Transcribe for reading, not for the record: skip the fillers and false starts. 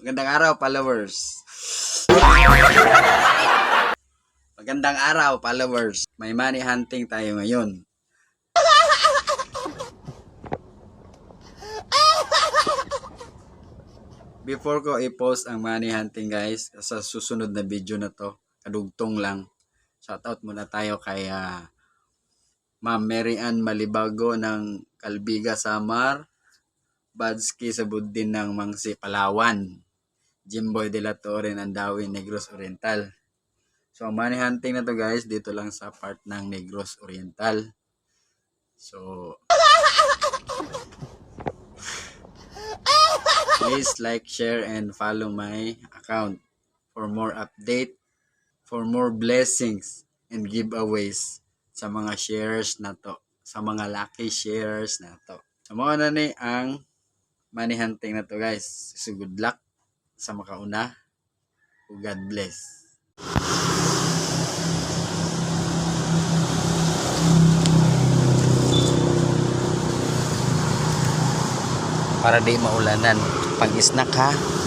Magandang araw, followers. Magandang araw, followers. May money hunting tayo ngayon. Before ko i-post ang money hunting guys, sa susunod na video na to, kadugtong lang. Shoutout muna tayo kay Ma'am Mary Ann Malibago ng Kalbiga, Samar, Badski sa Budin ng Mangsi, Palawan, Jimboy de la Torre ng Dawi, Negros Oriental. So, money hunting na to guys, dito lang sa part ng Negros Oriental. So, please like, share, and follow my account for more update, for more blessings and giveaways sa mga shares na to, sa mga lucky shares na to. So, mga na ni ang money hunting na to guys. So, good luck sa makauna. God bless. Para di maulanan, pang snack ha.